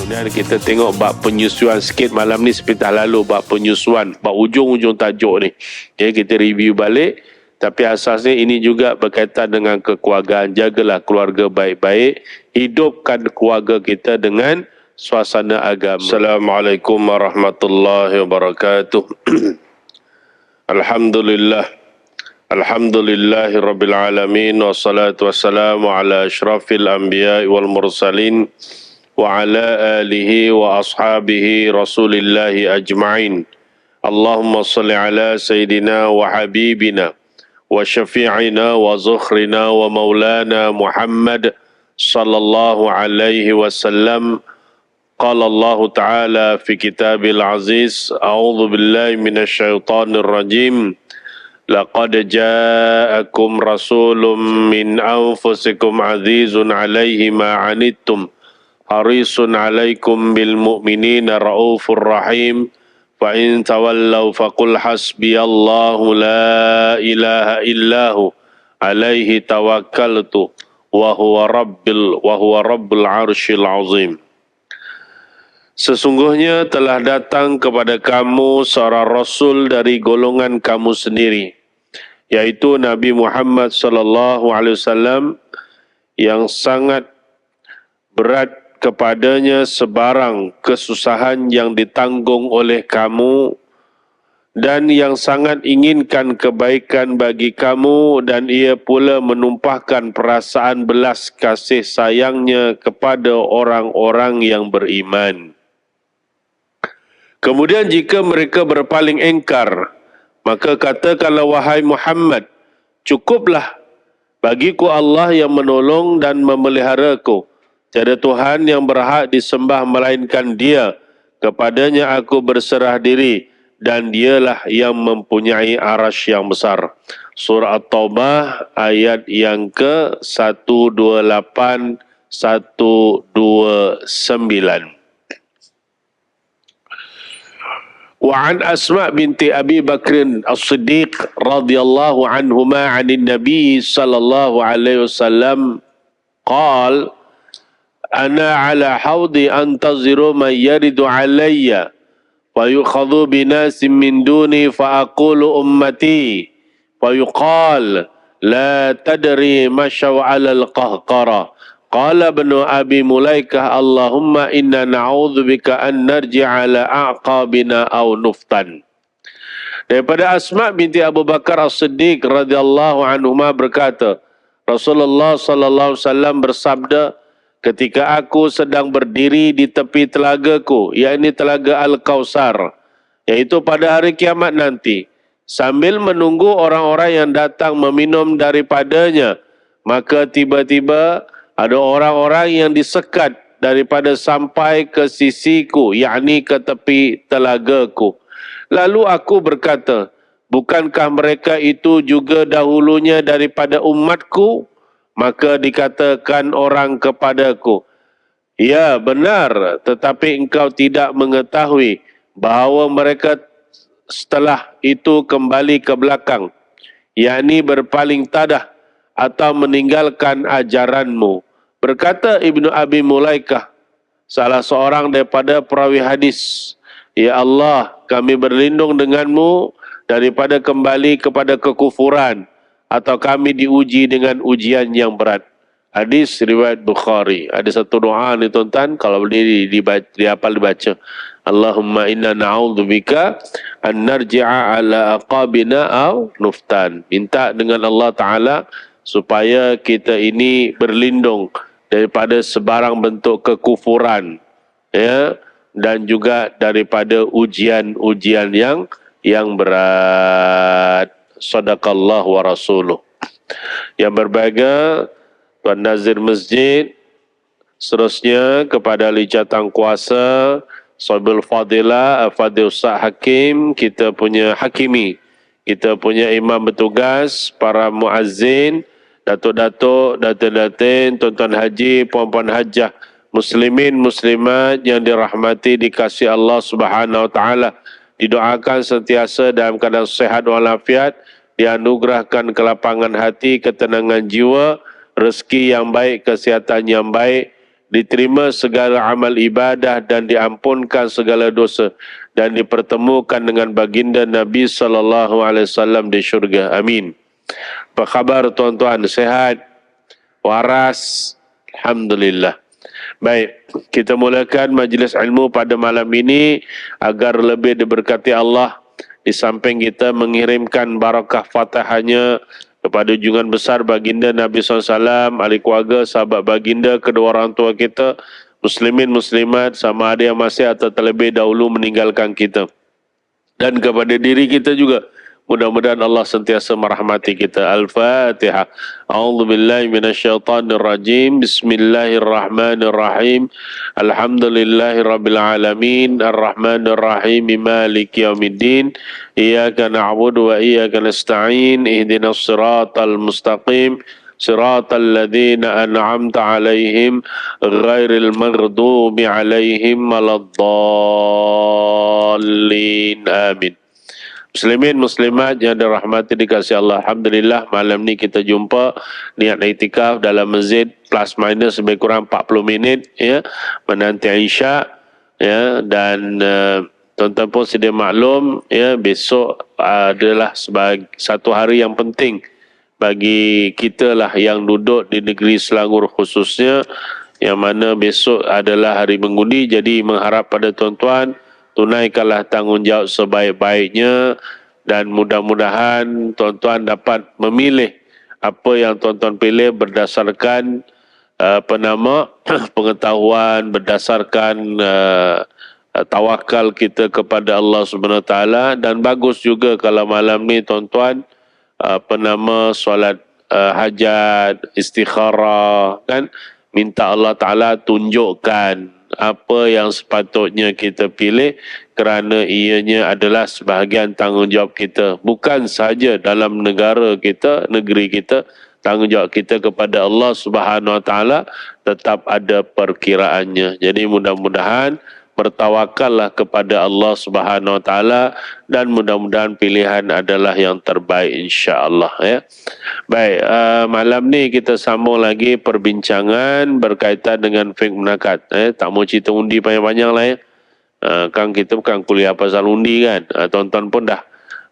Kemudian kita tengok bab penyusuan sikit malam ni seperti lalu, bab penyusuan, bab ujung-ujung tajuk ni. Okay, kita review balik. Tapi asasnya ini juga berkaitan dengan kekeluargaan. Jagalah keluarga baik-baik. Hidupkan keluarga kita dengan suasana agama. Assalamualaikum warahmatullahi wabarakatuh. Alhamdulillah. Alhamdulillahi rabbil alamin. Wassalatu wassalamu ala ashrafil anbiya wal mursalin. Wa ala alihi wa ashabihi rasulillahi ajma'in. Allahumma salli ala sayyidina wa habibina wa syafi'ina wa zukhrina wa maulana Muhammad sallallahu alaihi wasallam. Qala Allah Ta'ala fi kitabil aziz, a'udhu billahi minasyaitanir rajim. Laqad ja'akum rasulun min anfusikum azizun alaihi ma anittum harisun alaikum bil mu'minina raufur rahim. Fa in tawallaw faqul hasbiyallahu la ilaha illahu alaihi tawakkaltu wa huwa rabbul arsyil azim. Sesungguhnya telah datang kepada kamu seorang rasul dari golongan kamu sendiri, yaitu Nabi Muhammad sallallahu alaihi wasallam, yang sangat berat kepadanya sebarang kesusahan yang ditanggung oleh kamu dan yang sangat inginkan kebaikan bagi kamu, dan ia pula menumpahkan perasaan belas kasih sayangnya kepada orang-orang yang beriman. Kemudian jika mereka berpaling engkar, maka katakanlah, wahai Muhammad, cukuplah bagiku Allah yang menolong dan memeliharaku. Tiada Tuhan yang berhak disembah melainkan Dia. Kepadanya aku berserah diri, dan Dialah yang mempunyai arasy yang besar. Surah At-Taubah ayat yang ke-128, 129. Wa an Asma binti Abi Bakr As-Siddiq radhiyallahu anhuma 'anil Nabi sallallahu alaihi wasallam qala ana ala haudi antaziru man yaridu alayya fa yukhadhu binasin min duni fa aqulu ummati fa yuqal la tadri masyaw ala al-qahqara. Qala ibnu Abi Mulaikah, Allahumma inna na'udzubika an narji'a ala a'qabina aw nuftan. Daripada Asma binti Abu Bakar As-Siddiq radhiyallahu anhuma berkata, Rasulullah sallallahu alaihi wasallam bersabda, ketika aku sedang berdiri di tepi telagaku, yakni telaga Al-Kausar, yaitu pada hari kiamat nanti, sambil menunggu orang-orang yang datang meminum daripadanya, maka tiba-tiba ada orang-orang yang disekat daripada sampai ke sisiku, yakni ke tepi telagaku. Lalu aku berkata, bukankah mereka itu juga dahulunya daripada umatku? Maka dikatakan orang kepadaku, ya benar, tetapi engkau tidak mengetahui bahawa mereka setelah itu kembali ke belakang, yakni berpaling tadah atau meninggalkan ajaranmu. Berkata Ibnu Abi Mulaikah, salah seorang daripada perawi hadis, ya Allah, kami berlindung denganmu daripada kembali kepada kekufuran, atau kami diuji dengan ujian yang berat. Hadis riwayat Bukhari. Ada satu doa ni tuan-tuan, kalau boleh dihafal dibaca. Allahumma inna na'udzubika an narji'a ala aqabina aw nuftan. Minta dengan Allah Ta'ala supaya kita ini berlindung daripada sebarang bentuk kekufuran, ya, dan juga daripada ujian-ujian yang berat. Sadaqallah wa rasuluh. Yang berbahagia Tuan Nazir Masjid, seterusnya kepada Lijatan Kuasa, Sahibul Fadilah, Fadil Ustaz Hakim, kita punya Hakimi, kita punya imam bertugas, para muazzin, datuk-datuk, datin-datin, tuan-tuan haji, puan-puan hajah, muslimin, muslimat yang dirahmati, dikasihi Allah Subhanahu Wa Taala. Didoakan sentiasa dalam keadaan sehat walafiat, dianugerahkan kelapangan hati, ketenangan jiwa, rezeki yang baik, kesihatan yang baik, diterima segala amal ibadah dan diampunkan segala dosa dan dipertemukan dengan baginda Nabi sallallahu alaihi wasallam di syurga. Amin. Apa khabar tuan-tuan? Sehat? Waras? Alhamdulillah. Baik, kita mulakan majlis ilmu pada malam ini agar lebih diberkati Allah. Di samping kita mengirimkan barakah fatihahnya kepada junjungan besar baginda Nabi SAW, ahli keluarga, sahabat baginda, kedua orang tua kita, muslimin, muslimat, sama ada yang masih atau terlebih dahulu meninggalkan kita. Dan kepada diri kita juga, mudah-mudahan Allah sentiasa merahmati kita. Al-Fatihah. A'udzubillahi minasyaitanirrajim. Bismillahirrahmanirrahim. Alhamdulillahirabbil alamin. Arrahmanirrahim. Maliki yaumiddin. Iyyaka na'budu wa iyyaka nasta'in. Ihdinas siratal mustaqim. Siratal ladzina an'amta 'alaihim ghairil maghdubi 'alaihim waladdallin. Amin. Muslimin, muslimat yang dirahmati dikasihi Allah. Alhamdulillah malam ni kita jumpa niat iktikaf dalam masjid plus minus lebih kurang 40 minit ya, menanti Isya ya, dan tuan-tuan pun sedia maklum ya, besok adalah sebagai satu hari yang penting bagi kita lah yang duduk di negeri Selangor khususnya, yang mana besok adalah hari mengundi. Jadi mengharap pada tuan-tuan tunaikanlah tanggungjawab sebaik-baiknya dan mudah-mudahan tuan-tuan dapat memilih apa yang tuan-tuan pilih berdasarkan pengetahuan, berdasarkan tawakal kita kepada Allah Subhanahu Wa Taala. Dan bagus juga kalau malam ni tuan-tuan solat hajat, istikharah, kan, minta Allah Ta'ala tunjukkan apa yang sepatutnya kita pilih, kerana ianya adalah sebahagian tanggungjawab kita. Bukan sahaja dalam negara kita, negeri kita, tanggungjawab kita kepada Allah Subhanahu Wa Taala tetap ada perkiraannya. Jadi mudah-mudahan bertawakallah kepada Allah Subhanahu Wa Taala dan mudah-mudahan pilihan adalah yang terbaik, insya-Allah ya. Baik, malam ni kita sambung lagi perbincangan berkaitan dengan fiqh munakat. Tak mau cerita undi panjang-panjang lah ya. Kan kita bukan kuliah pasal undi kan. Tuan-tuan pun dah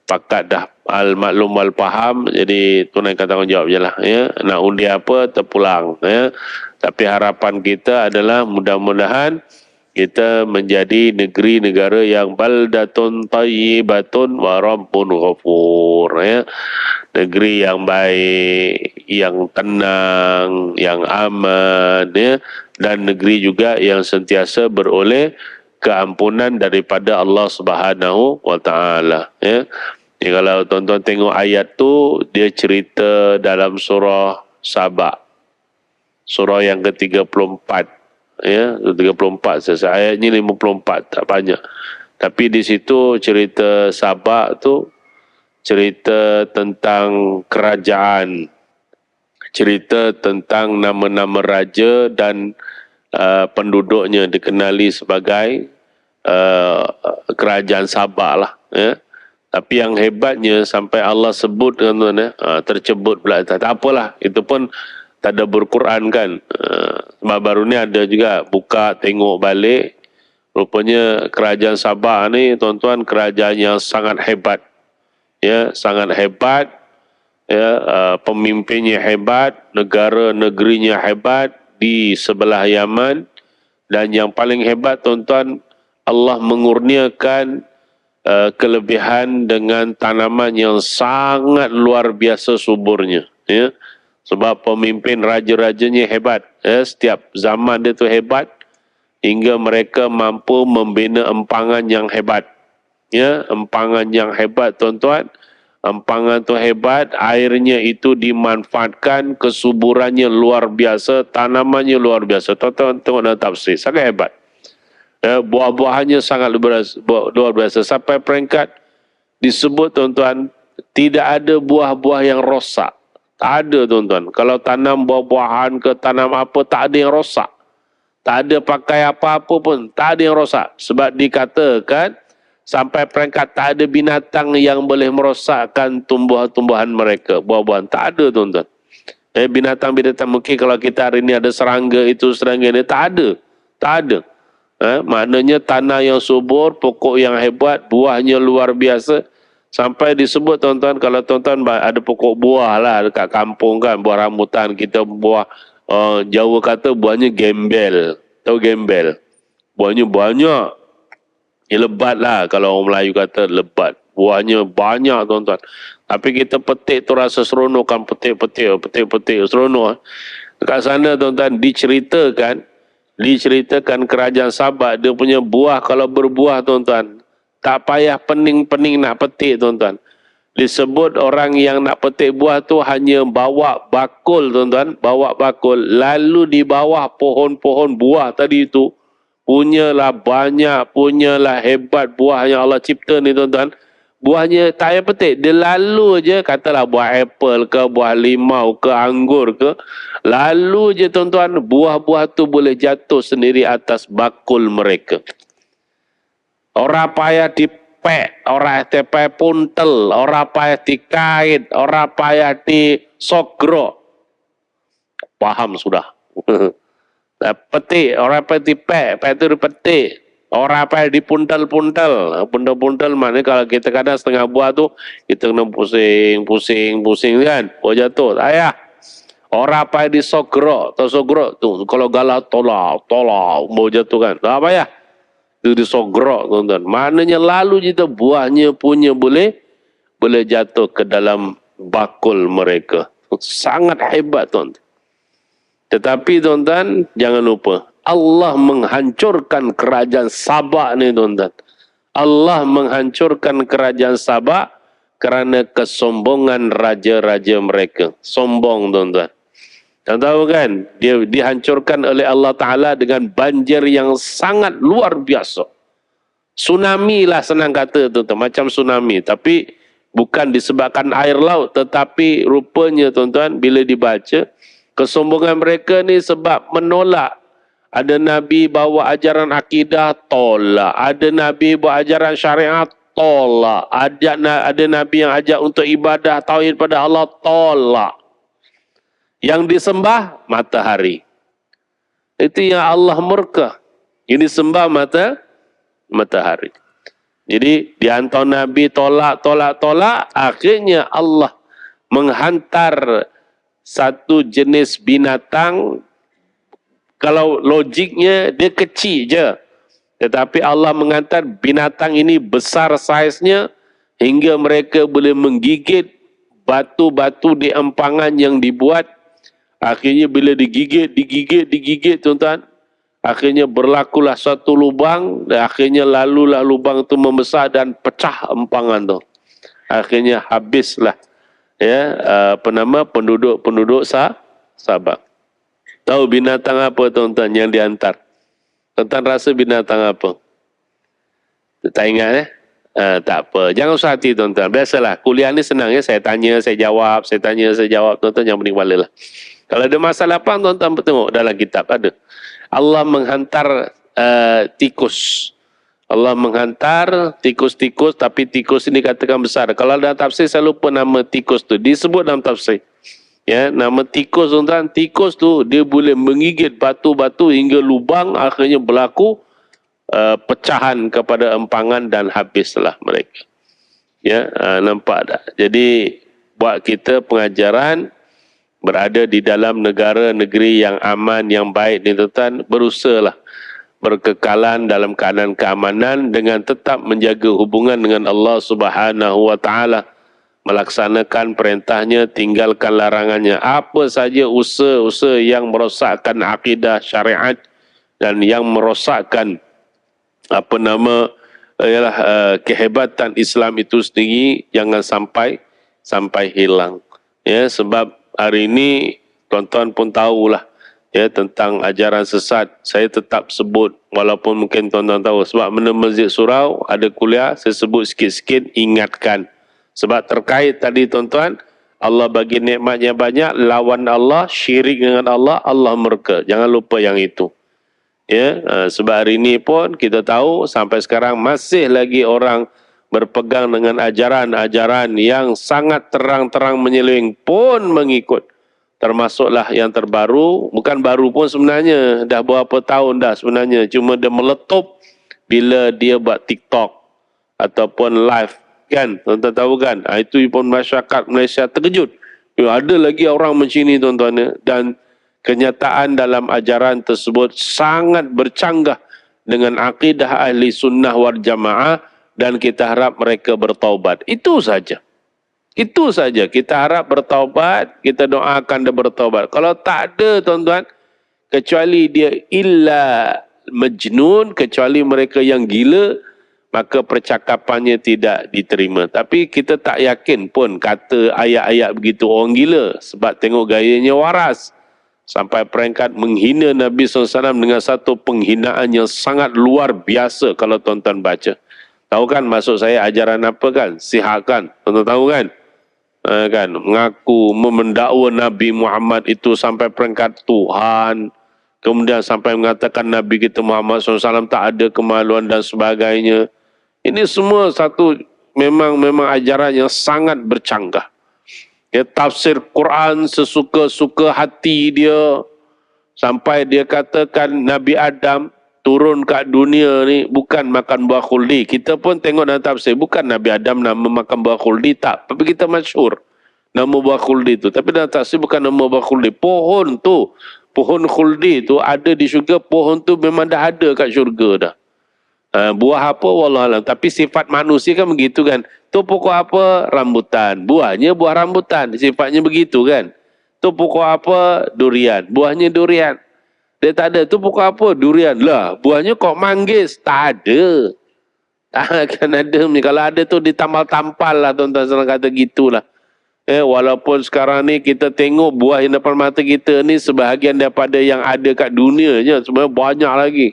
pakat dah al-maklum wal-faham, jadi tunaikan tanggungjawab je lah ya. Nak undi apa terpulang ya. Tapi harapan kita adalah mudah-mudahan kita menjadi negeri negara yang baldatun tayyibatun wa rabbun ghafur ya. Negeri yang baik, yang tenang, yang aman ya, dan negeri juga yang sentiasa beroleh keampunan daripada Allah Subhanahu Wa Taala ya. Jadi kalau tuan-tuan tengok ayat tu, dia cerita dalam surah Saba, surah yang ke-34 ya, 34 selesai. Ayatnya 54, tak banyak. Tapi di situ cerita Sabak tu cerita tentang kerajaan, cerita tentang nama-nama raja dan penduduknya dikenali sebagai kerajaan Sabak lah ya. Tapi yang hebatnya sampai Allah sebut tuan-tuan ya, tercebut pula. Tak apalah, itu pun tadabbur Quran kan. Sebab baru ni ada juga buka tengok balik, rupanya kerajaan Sabah ni tuan-tuan kerajaan yang sangat hebat ya, sangat hebat ya, pemimpinnya hebat, negara negerinya hebat di sebelah Yaman. Dan yang paling hebat tuan-tuan, Allah mengurniakan kelebihan dengan tanaman yang sangat luar biasa suburnya ya. Sebab pemimpin raja-rajanya hebat ya, setiap zaman dia tu hebat hingga mereka mampu membina empangan yang hebat ya. Empangan yang hebat tuan-tuan, empangan tu hebat, airnya itu dimanfaatkan, kesuburannya luar biasa, tanamannya luar biasa. Tuan-tuan tengok dalam tafsir, sangat hebat ya, buah-buahannya sangat luar biasa sampai peringkat disebut tuan-tuan tidak ada buah-buah yang rosak. Tak ada tuan-tuan. Kalau tanam buah-buahan ke tanam apa, tak ada yang rosak. Tak ada pakai apa-apa pun, tak ada yang rosak. Sebab dikatakan sampai peringkat tak ada binatang yang boleh merosakkan tumbuhan-tumbuhan mereka, buah-buahan. Tak ada tuan-tuan. Binatang-binatang mungkin kalau kita hari ini ada serangga itu, serangga ini, tak ada. Tak ada. Maknanya tanah yang subur, pokok yang hebat, buahnya luar biasa. Sampai disebut tuan-tuan, kalau tuan-tuan ada pokok buah lah dekat kampung kan, buah rambutan, kita buah, Jawa kata buahnya gembel. Tahu gembel? Buahnya banyak. Lebat lah kalau orang Melayu kata lebat. Buahnya banyak tuan-tuan. Tapi kita petik tu rasa seronok kan, petik seronok. Dekat sana tuan-tuan diceritakan kerajaan Sabak, dia punya buah kalau berbuah tuan-tuan, tak payah pening-pening nak petik tuan-tuan. Disebut orang yang nak petik buah tu hanya bawa bakul tuan-tuan, bawa bakul, lalu di bawah pohon-pohon buah tadi tu, punyalah banyak, punyalah hebat buah yang Allah cipta ni tuan-tuan. Buahnya tak payah petik, dia lalu je, katalah buah apple ke, buah limau ke, anggur ke, lalu je tuan-tuan, buah-buah tu boleh jatuh sendiri atas bakul mereka. Orang payah dipek, orang payah puntel, orang payah dikait, orang payah disogrok. Paham sudah. Petik, orang payah dipek, payah itu dipetik. Orang apa yang dipuntal-puntal. Puntal-puntal maknanya kalau kita kadang setengah buah tu, kita kena pusing kan. Oh jatuh. Ayah. Orang apa yang disogrok. Tersogrok tu. Kalau galah tolak. Mau jatuh kan. Tak apa ya. Itu disogrok tuan-tuan. Maknanya lalu kita buahnya punya boleh jatuh ke dalam bakul mereka. Sangat hebat tuan-tuan. Tetapi tuan-tuan, jangan lupa. Allah menghancurkan kerajaan Sabak ni tuan-tuan. Allah menghancurkan kerajaan Sabak kerana kesombongan raja-raja mereka. Sombong tuan-tuan. Dan tahu kan, dia dihancurkan oleh Allah Ta'ala dengan banjir yang sangat luar biasa. Tsunami lah senang kata tuan-tuan, macam tsunami. Tapi bukan disebabkan air laut, tetapi rupanya tuan-tuan, bila dibaca, kesombongan mereka ni sebab menolak. Ada Nabi bawa ajaran akidah, tolak. Ada Nabi bawa ajaran syariat, tolak. Ada Nabi yang ajak untuk ibadah, tauhid pada Allah, tolak. Yang disembah, matahari. Itu yang Allah murka. Yang disembah matahari. Jadi, dihantar Nabi tolak. Akhirnya Allah menghantar satu jenis binatang. Kalau logiknya dia kecil je. Tetapi Allah menghantar binatang ini besar saiznya hingga mereka boleh menggigit batu-batu di empangan yang dibuat. Akhirnya bila digigit tuan-tuan. Akhirnya berlakulah satu lubang dan akhirnya lalulah lubang itu membesar dan pecah empangan tu. Akhirnya habislah penduduk Sabak. Tahu binatang apa tuan-tuan yang dihantar? Tuan-tuan rasa binatang apa? Tak ingat tak apa. Jangan usah hati tuan-tuan. Biasalah. Kuliah ni senang ya. Saya tanya, saya jawab. Saya tanya, saya jawab. Tuan-tuan yang pening kepala lah. Kalau ada masalah apa, tuan-tuan tengok dalam kitab. Ada. Allah menghantar tikus. Allah menghantar tikus-tikus. Tapi tikus ini katakan besar. Kalau dalam tafsir, saya lupa nama tikus tu. Disebut dalam tafsir. Ya, nama tikus tuan-tuan, tikus tu dia boleh menggigit batu-batu hingga lubang, akhirnya berlaku pecahan kepada empangan dan habislah mereka. Ya, nampak tak? Jadi buat kita pengajaran berada di dalam negara negeri yang aman, yang baik ni tuan-tuan, berusahalah berkekalan dalam keadaan keamanan dengan tetap menjaga hubungan dengan Allah Subhanahu wa taala. Melaksanakan perintahnya, tinggalkan larangannya. Apa saja usaha-usaha yang merosakkan akidah syariat dan yang merosakkan kehebatan Islam itu sendiri, jangan sampai hilang. Ya, sebab hari ini tuan-tuan pun tahulah ya tentang ajaran sesat. Saya tetap sebut walaupun mungkin tuan-tuan tahu, sebab mana Masjid Surau ada kuliah, saya sebut sikit-sikit, ingatkan. Sebab terkait tadi tuan-tuan, Allah bagi nikmatnya banyak, lawan Allah, syirik dengan Allah, Allah murka. Jangan lupa yang itu. Ya, sebab hari ini pun kita tahu sampai sekarang masih lagi orang berpegang dengan ajaran-ajaran yang sangat terang-terang menyeleweng pun mengikut. termasuklah yang terbaru, bukan baru pun sebenarnya, dah beberapa tahun dah sebenarnya, cuma dia meletup bila dia buat TikTok ataupun live, kan, tuan-tuan tahu kan. Itu pun masyarakat Malaysia terkejut. Ada lagi orang macam ni, tuan-tuan, dan kenyataan dalam ajaran tersebut sangat bercanggah dengan akidah ahli sunnah wal jamaah, dan kita harap mereka bertaubat. Itu saja. Itu saja. Kita harap bertaubat, kita doakan dia bertaubat. Kalau tak ada, tuan-tuan, kecuali dia illa majnun, kecuali mereka yang gila, maka percakapannya tidak diterima. Tapi kita tak yakin pun kata ayat-ayat begitu orang gila, sebab tengok gayanya waras. Sampai peringkat menghina Nabi SAW dengan satu penghinaan yang sangat luar biasa kalau tuan-tuan baca. Tahu kan maksud saya ajaran apa kan? Sihat kan? Tuan-tuan tahu kan? Kan? Mengaku, mendakwa Nabi Muhammad itu sampai peringkat Tuhan. Kemudian sampai mengatakan Nabi kita Muhammad SAW tak ada kemaluan dan sebagainya. Ini semua satu memang ajaran yang sangat bercanggah. Dia tafsir Quran sesuka-suka hati dia. Sampai dia katakan Nabi Adam turun kat dunia ni bukan makan buah khuldi. Kita pun tengok dalam tafsir, bukan Nabi Adam nama makan buah khuldi, tak. Tapi kita masyhur nama buah khuldi tu. Tapi dalam tafsir bukan nama buah khuldi. Pohon tu, pohon khuldi tu ada di syurga. Pohon tu memang dah ada kat syurga dah. Buah apa wallahualam, tapi sifat manusia kan begitu kan. Tu pokok apa? Rambutan. Buahnya buah rambutan, sifatnya begitu kan. Tu pokok apa? Durian. Buahnya durian. Dia tak ada. Tu pokok apa? Durian. Lah, buahnya kok manggis? Tak ada. Tak akan ada. Kalau ada tu ditampal-tampal lah, tuan-tuan senang kata gitulah. Walaupun sekarang ni kita tengok buah yang depan mata kita ni sebahagian daripada yang ada kat dunia je. Sebenarnya banyak lagi.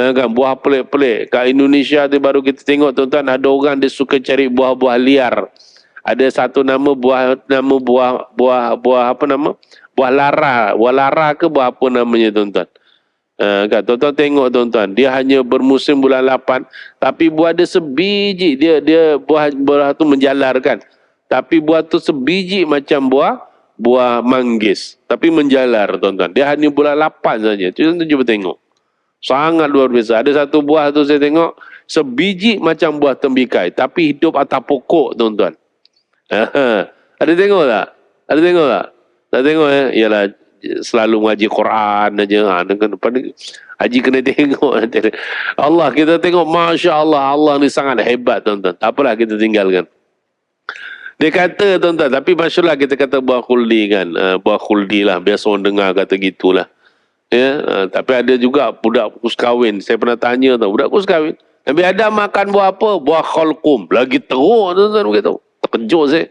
Kan, buah pelik-pelik. Kat Indonesia tu baru kita tengok, tuan-tuan, ada orang dia suka cari buah-buah liar. Ada satu nama buah apa nama? Buah lara. Buah lara ke buah apa namanya, tuan-tuan? Kan, tuan-tuan tengok, tuan-tuan, dia hanya bermusim bulan 8, tapi buah dia sebiji. Dia buah tu menjalar kan. Tapi buah tu sebiji macam buah manggis, tapi menjalar, tuan-tuan. Dia hanya bulan 8 saja. Tuan-tuan cuba tengok. Sangat luar biasa. Ada satu buah tu saya tengok sebiji macam buah tembikai, tapi hidup atas pokok, tuan-tuan. Ada tengok tak? Ada tengok tak? Tak tengok Ialah selalu ngaji Quran aja. Haji kena tengok. Allah, kita tengok, Masya Allah, Allah ni sangat hebat, tuan-tuan. Tak apalah, kita tinggalkan. Dia kata, tuan-tuan, tapi masyaallah kita kata buah khuldi kan. Buah khuldi lah, biasa orang dengar kata gitulah. Tapi ada juga budak kurus kahwin. Saya pernah tanya tau, budak kurus kahwin, Nabi Adam makan buah apa? Buah khalqum. Lagi teruk, tuan-tuan, begitu. Terkejut saya.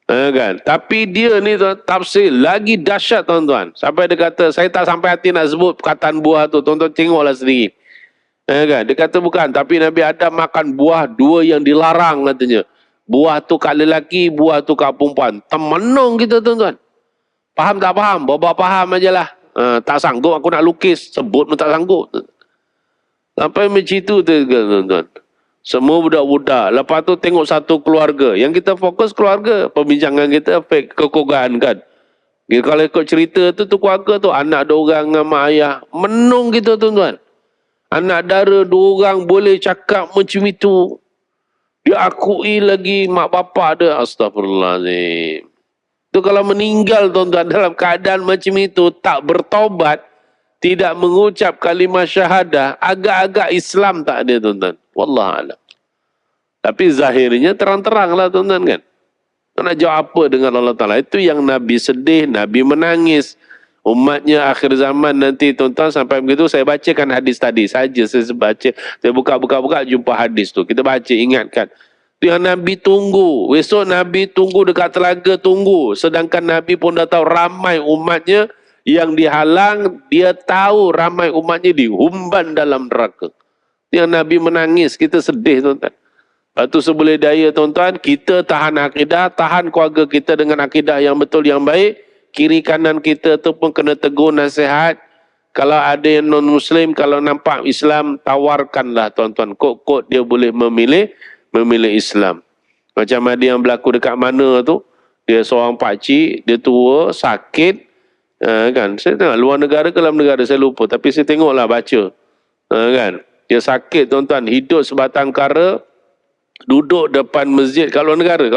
Kan? Tapi dia ni tafsir lagi dahsyat, tuan-tuan. Sampai dia kata, saya tak sampai hati nak sebut perkataan buah tu. Tuan-tuan tengoklah sendiri. Kan? Dia kata bukan. Tapi Nabi Adam makan buah dua yang dilarang, katanya. Buah tu kat lelaki, buah tu kat perempuan. Termenung kita, tuan-tuan. Faham tak faham? Bawa faham aja lah. Tak sanggup aku nak lukis, sebut pun tak sanggup. Sampai macam itu, tuan-tuan. Semua budak-budak. Lepas tu tengok satu keluarga. Yang kita fokus keluarga. Perbincangan kita kekeluargaan kan. Kalau ikut cerita tu keluarga tu, anak 2 orang dengan mak ayah. Menung kita, tuan-tuan. Anak dara 2 orang boleh cakap macam itu. Dia akui lagi mak bapak dia. Astagfirullahaladzim. Itu kalau meninggal, tuan-tuan, dalam keadaan macam itu, tak bertaubat, tidak mengucap kalimah syahadah, agak-agak Islam tak ada, tuan-tuan. Wallahualam. Tapi zahirnya terang-terang lah, tuan-tuan kan. Nak jawab apa dengan Allah Ta'ala? Itu yang Nabi sedih, Nabi menangis. Umatnya akhir zaman nanti, tuan-tuan, sampai begitu saya bacakan hadis tadi saja. Saya baca, saya buka, jumpa hadis tu. Kita baca, ingatkan. Yang Nabi tunggu. Besok Nabi tunggu dekat telaga, tunggu. Sedangkan Nabi pun dah tahu ramai umatnya yang dihalang. Dia tahu ramai umatnya dihumban dalam neraka. Yang Nabi menangis, kita sedih, tuan-tuan. Lepas tu seboleh daya, tuan-tuan, kita tahan akidah, tahan keluarga kita dengan akidah yang betul, yang baik. Kiri kanan kita tu pun kena tegur nasihat. Kalau ada yang non-Muslim, kalau nampak Islam, tawarkanlah, tuan-tuan. Kok dia boleh memilih Islam. Macam ada yang berlaku dekat mana tu, Dia seorang pakcik, dia tua, sakit, kan. Saya tengok luar negara ke dalam negara, saya lupa. Tapi saya tengoklah baca. Kan. Dia sakit tuan-tuan, hidup sebatang kara, duduk depan masjid, kalau negara.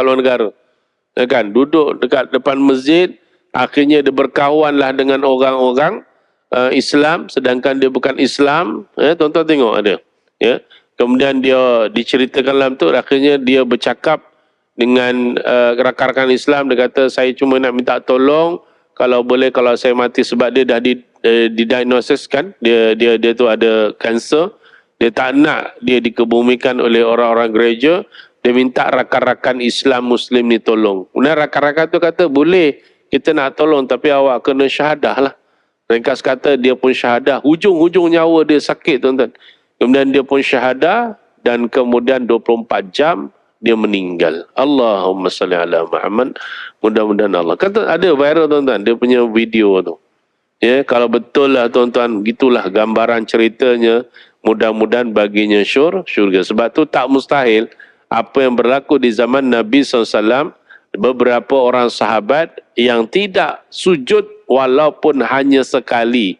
Kan, duduk dekat depan masjid, akhirnya dia berkawanlah dengan orang-orang Islam, sedangkan dia bukan Islam. Tuan-tuan tengok ada. Ya. Kemudian dia diceritakan dalam tu, akhirnya dia bercakap dengan rakan-rakan Islam. Dia kata, saya cuma nak minta tolong, kalau boleh kalau saya mati, sebab dia dah didiagnosis kan, dia tu ada kanser. Dia tak nak dia dikebumikan oleh orang-orang gereja. Dia minta rakan-rakan Islam Muslim ni tolong. Kemudian rakan-rakan tu kata, boleh kita nak tolong, tapi awak kena syahadah lah. Ringkas kata, dia pun syahadah. Hujung-hujung nyawa dia sakit tuan-tuan. Kemudian dia pun syahadah, dan kemudian 24 jam dia meninggal. Allahumma salli ala Muhammad. Mudah-mudahan Allah. Kata ada viral tuan-tuan, dia punya video tu. Ya, kalau betul lah tuan-tuan, gitulah gambaran ceritanya. Mudah-mudahan baginya syurga. Sebab tu tak mustahil apa yang berlaku di zaman Nabi SAW, beberapa orang sahabat yang tidak sujud walaupun hanya sekali,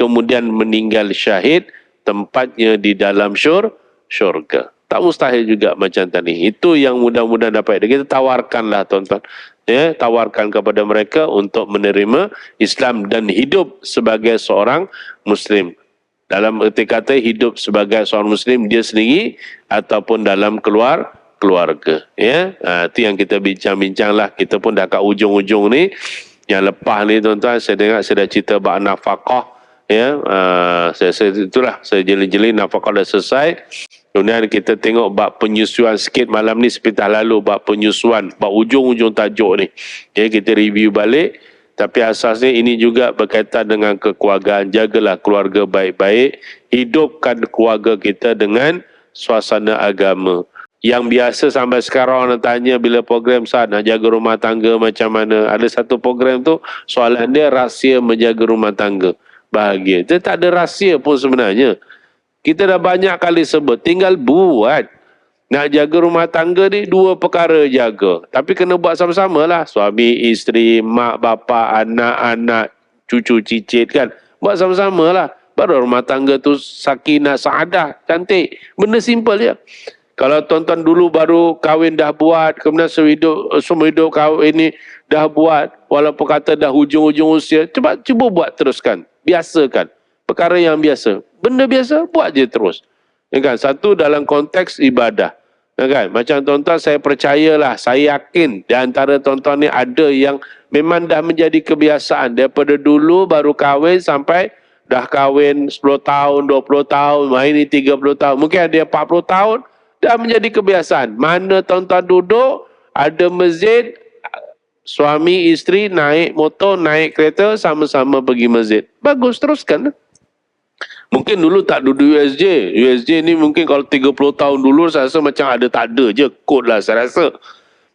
kemudian meninggal syahid, tempatnya di dalam syurga. Tak mustahil juga macam tadi. Itu yang mudah-mudahan dapat. Kita tawarkanlah tuan-tuan. Ya, tawarkan kepada mereka untuk menerima Islam dan hidup sebagai seorang Muslim. Dalam erti kata hidup sebagai seorang Muslim dia sendiri ataupun dalam keluarga. Ya, itu yang kita bincang-bincanglah. Kita pun dah kat ujung-ujung ni. Yang lepas ni tuan-tuan, saya dengar saya dah cerita bab nafkah. Ya, itulah saya jeli-jeli nafkah dah selesai. Kemudian kita tengok bab penyusuan sikit malam ni seperti lalu, bab penyusuan, bab ujung-ujung tajuk ni. Ya, kita review balik. Tapi asasnya ini juga berkaitan dengan kekeluargaan. Jagalah keluarga baik-baik. Hidupkan keluarga kita dengan suasana agama. Yang biasa sampai sekarang orang tanya bila program Ustaz nak jaga rumah tangga macam mana. Ada satu program tu soalan dia rahsia menjaga rumah tangga. Bahagia. Dia tak ada rahsia pun sebenarnya. Kita dah banyak kali sebut. Tinggal buat. Nak jaga rumah tangga ni dua perkara jaga. Tapi kena buat sama-sama lah. Suami, isteri, mak, bapa, anak-anak, cucu, cicit kan. Buat sama-sama lah. Baru rumah tangga tu sakinah, saadah, cantik. Benda simple je. Kalau tuan-tuan dulu baru kahwin dah buat, kemudian semua hidup kahwin ni dah buat, walaupun kata dah hujung-hujung usia, cuba buat teruskan. Biasakan. Perkara yang biasa. Benda biasa, buat je terus. Ya kan? Satu dalam konteks ibadah. Ya kan? Macam tuan-tuan saya percayalah, saya yakin di antara tuan-tuan ni ada yang memang dah menjadi kebiasaan. Daripada dulu baru kahwin sampai dah kahwin 10 tahun, 20 tahun, ini 30 tahun. Mungkin ada 40 tahun, dah menjadi kebiasaan. Mana tuan-tuan duduk, ada masjid, suami, isteri naik motor, naik kereta, sama-sama pergi masjid. Bagus, teruskan. Mungkin dulu tak duduk USJ. USJ ni mungkin kalau 30 tahun dulu saya rasa macam ada tak ada je. Kod lah saya rasa.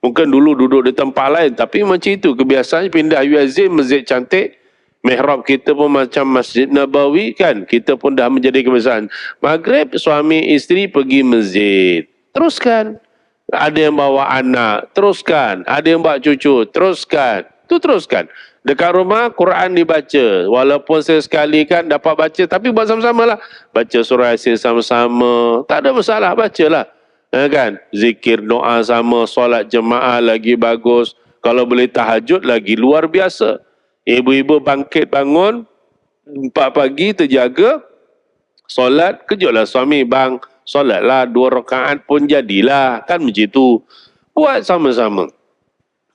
Mungkin dulu duduk di tempat lain. Tapi macam itu kebiasaannya pindah USJ, masjid cantik. Mihrab kita pun macam Masjid Nabawi kan. Kita pun dah menjadi kebiasaan. Maghrib suami isteri pergi masjid. Teruskan. Ada yang bawa anak. Teruskan. Ada yang bawa cucu. Teruskan. Itu teruskan. Dekat rumah, Quran dibaca. Walaupun sekali kan dapat baca, tapi buat sama-sama lah. Baca surah Yasin sama-sama. Tak ada masalah, bacalah. Kan? Zikir, doa sama, solat jemaah lagi bagus. Kalau boleh tahajud lagi luar biasa. Ibu-ibu bangkit bangun, 4 pagi terjaga, solat, kejutlah suami, bang, solatlah 2 rakaat pun jadilah. Kan macam itu. Buat sama-sama.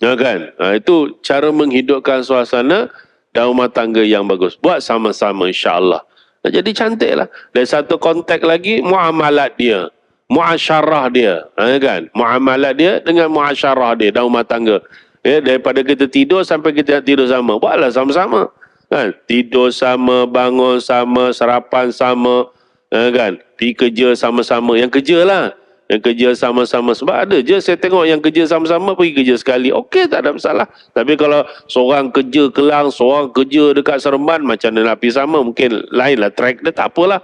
Ya kan? Itu cara menghidupkan suasana dan rumah tangga yang bagus. Buat sama-sama insya-Allah. Jadi cantiklah. Dan satu konteks lagi muamalat dia. Muasyarah dia. Ya kan? Muamalat dia dengan muasyarah dia dalam rumah tangga. Ya, daripada kita tidur sampai kita tidur sama. Buatlah sama-sama. Kan? Tidur sama, bangun sama, sarapan sama. Ya kan? Pergi kerja sama-sama. Yang kerja lah. Yang kerja sama-sama. Sebab ada je saya tengok yang kerja sama-sama pergi kerja sekali. Okey, tak ada masalah. Tapi kalau seorang kerja Kelang, seorang kerja dekat Seremban, macam mana nak pergi sama, mungkin lain lah track dia, tak apalah.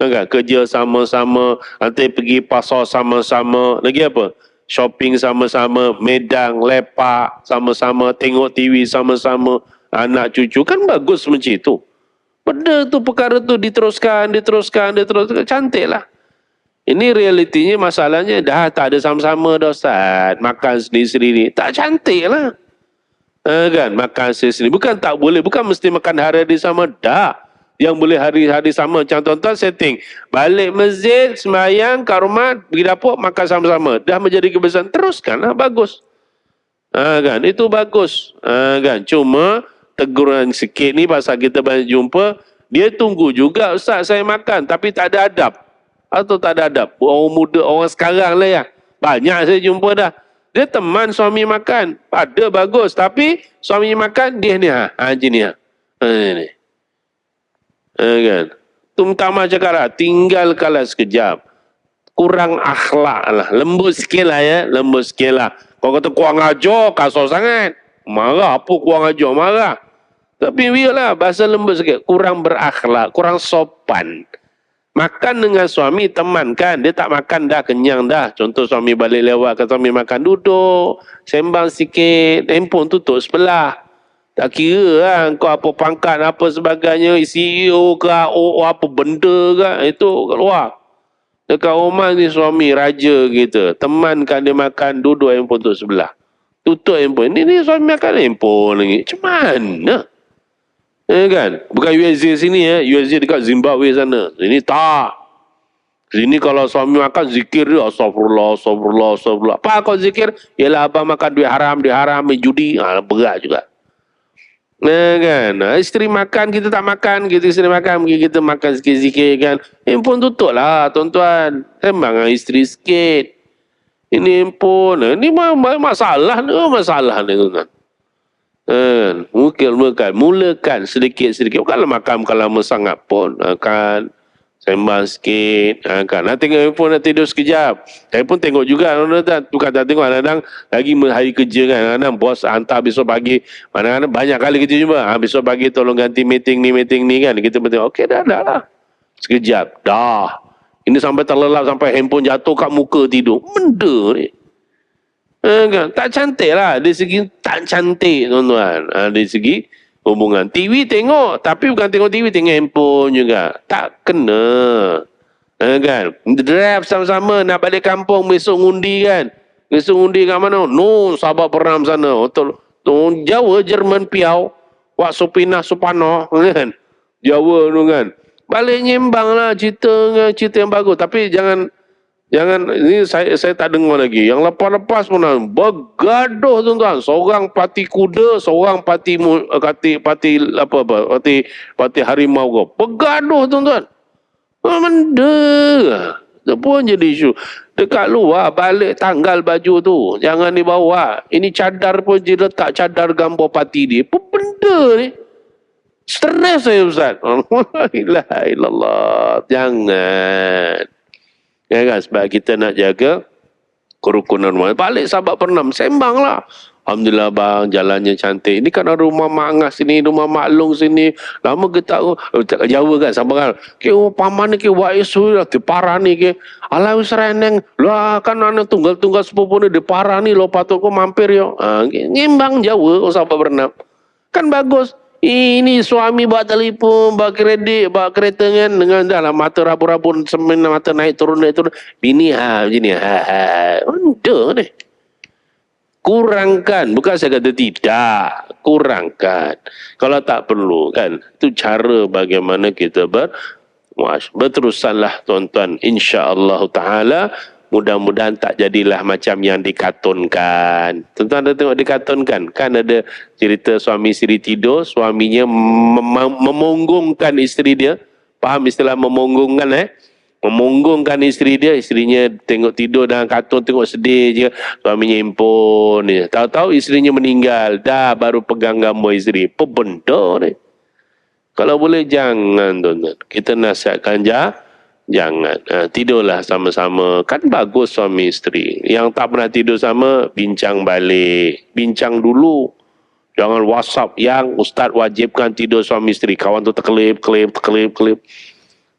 Kan? Kerja sama-sama, nanti pergi pasar sama-sama. Lagi apa? shopping sama-sama, medang, lepak, sama-sama, tengok TV sama-sama, anak cucu, kan bagus macam itu. Benda tu, perkara tu diteruskan, cantik lah. Ini realitinya, masalahnya dah tak ada sama-sama dah Ustaz. Makan sendiri-sendiri, tak cantik lah. Kan, makan sendiri-sendiri. Bukan tak boleh, bukan mesti makan hari-hari sama, dah. Yang boleh hari-hari sama, macam tuan-tuan setting. Balik masjid, sembahyang, kat rumah, pergi dapur, makan sama-sama. Dah menjadi kebiasaan, teruskan lah, bagus. Kan, itu bagus. Kan, cuma teguran sikit ni pasal kita banyak jumpa, dia tunggu juga, Ustaz saya makan, tapi tak ada adab. Atau tak ada adab. Orang muda, orang sekarang lah ya. Banyak saya jumpa dah. Dia teman suami makan. Ada bagus. Tapi suami makan, dia ni. Macam ni. Ni. Kan. Tumtama cakap lah. Tinggalkanlah sekejap. Kurang akhlak lah. Lembut sikit lah ya. Lembut sikit lah. Kau kata kurang ajar, kasar sangat. Marah. Apa kurang ajar? Marah. Tapi biarlah. Bahasa lembut sikit. Kurang berakhlak. Kurang sopan. Makan dengan suami, teman kan. Dia tak makan dah, kenyang dah. Contoh suami balik lewat, kata suami makan, duduk. Sembang sikit. Handphone tutup sebelah. Tak kira lah, kau apa pangkat, apa sebagainya. CEO ke, apa benda ke. Itu kat luar. Dekat rumah ni suami raja kita. Teman kan dia makan, duduk handphone tutup sebelah. Tutup handphone. Ni suami makan handphone lagi. Macam mana? Kan? Bukan USJ sini ya. USJ dekat Zimbabwe sana. Sini tak. Sini kalau suami makan zikir dia. Astagfirullah, astagfirullah, astagfirullah. Apa kau zikir? Yalah abang makan duit haram, main judi. Berat juga. Kan? Isteri makan, kita tak makan. Isteri makan, kita makan sikit-sikit kan. Handphone tutup lah tuan-tuan. Sembang dengan isteri sikit. Ini handphone. Ini masalah ni. Masalah ni tuan-tuan. Mulakan sedikit-sedikit. Bukanlah makan lama sangat pun. Kan sembang sikit. Kan tengok handphone, nak tidur sekejap. Saya pun tengok juga. Bukan tak tengok. Kadang-kadang lagi hari kerja kan. Kadang-kadang bos hantar besok pagi. Kadang-kadang banyak kali kita jumpa. Besok pagi tolong ganti meeting ni kan. Kita pun tengok. Okey dah lah. Sekejap. Dah. Ini sampai terlelap. Sampai handphone jatuh kat muka tidur. Benda ni. Kan? Tak cantik lah. Dari segi tak cantik tuan-tuan. Dari segi hubungan. TV tengok. Tapi bukan tengok TV. Tengok handphone juga. Tak kena. Kan? Drive sama-sama. Nak balik kampung. Besok ngundi kan. Besok ngundi kat mana? No. Sabah Peram sana. Jawa, Jerman, Piau. Wak Supinah, Supanoh. Kan? Jawa tu kan. Balik nyembang lah. Cerita yang bagus. Tapi jangan, ini saya tak dengar lagi. Yang lepas-lepas pun bergaduh tuan-tuan. Seorang parti kuda, seorang parti harimau kau. Bergaduh tuan-tuan. Benda. Itu pun jadi isu. Dekat luar balik tanggal baju tu. Jangan dibawa. Ini cadar pun dia letak cadar gambar parti dia. Apa benda ni? Stres saya Ustaz. La ilaha illallah. Jangan. Ya kan, sebab kita nak jaga kerukunan rumah. Balik sahabat pernam, sembang lah. Alhamdulillah bang, jalannya cantik. Ini kan ada rumah Mak Angah sini, rumah Mak Long sini. Lama kita cakap Jawa kan, sama kan. Paman ni ke, wak isu lah, di parah ni ke. Alah usreneng, lah kan anak tunggal-tunggal sepupu ni, di parah ni, lo patut ko mampir yo. Nyembang Jawa, sahabat pernam. Kan bagus. Ini suami bawa telefon, bawa kredit, bawa kereta kan dengan dalam mata rabu-rabu semen mata naik turun. Bini begini Benda ni. Kurangkan, bukan saya kata tidak, kurangkan. Kalau tak perlu kan, itu cara bagaimana kita berterusanlah tuan-tuan. Insya-Allah taala. Mudah-mudahan tak jadilah macam yang dikatunkan. Tuan-tuan ada tengok dikatunkan? Kan ada cerita suami isteri tidur, suaminya memonggongkan isteri dia. Faham istilah memonggongkan Memonggongkan isteri dia, isterinya tengok tidur dalam katun, tengok sedih je. Suaminya impun. Tahu-tahu isterinya meninggal. Dah baru pegang gambar isteri. Apa benda ni? Kalau boleh jangan tuan-tuan. Kita nasihatkan jangan. Tidurlah sama-sama. Kan bagus suami isteri. Yang tak pernah tidur sama, bincang balik. Bincang dulu. Jangan WhatsApp yang ustaz wajibkan tidur suami isteri. Kawan tu terkelip.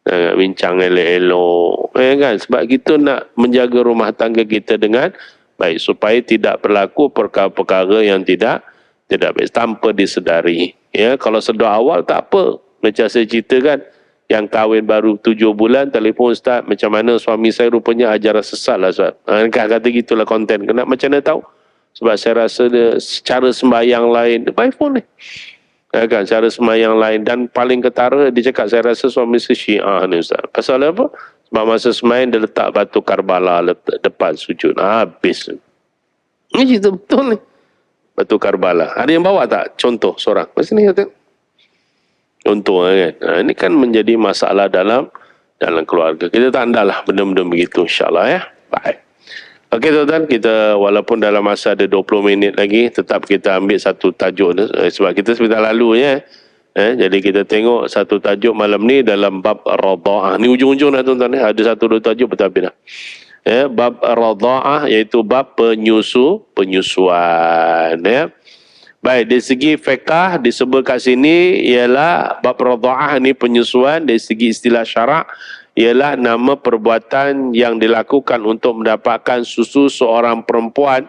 Bincang elok-elok. Kan? Sebab kita nak menjaga rumah tangga kita dengan baik, supaya tidak berlaku perkara-perkara yang tidak baik tanpa disedari. Ya, kalau sedar awal tak apa. Macam saya ceritakan, yang kahwin baru 7 bulan, telefon, Ustaz, macam mana suami saya rupanya ajaran sesat lah Ustaz. Kata gitulah konten. Kenapa macam mana tahu? Sebab saya rasa dia cara sembahyang lain. By phone ni. Kan, cara sembahyang lain. Dan paling ketara, dia cakap, saya rasa suami saya Syiah ni Ustaz. Pasal apa? Sebab masa sembahyang, dia letak batu Karbala letak depan sujud. Habis. Ini cerita betul ni. Batu Karbala. Ada yang bawa tak? Contoh seorang. Masa ni kata. Contoh kan. Ini kan menjadi masalah dalam keluarga. Kita tak andalah benda-benda begitu insyaAllah ya. Baik. Okey tuan-tuan, kita walaupun dalam masa ada 20 minit lagi, tetap kita ambil satu tajuk ni. Sebab kita sebentar lalu ya. Jadi kita tengok satu tajuk malam ni dalam bab radha'ah. Ni ujung-ujung dah tuan-tuan. Ada satu dua tajuk betul dah. Bab radha'ah iaitu bab penyusuan. Ya. Baik, dari segi fiqah disebut kat sini ialah bab radha'ah ni penyusuan. Dari segi istilah syarak ialah nama perbuatan yang dilakukan untuk mendapatkan susu seorang perempuan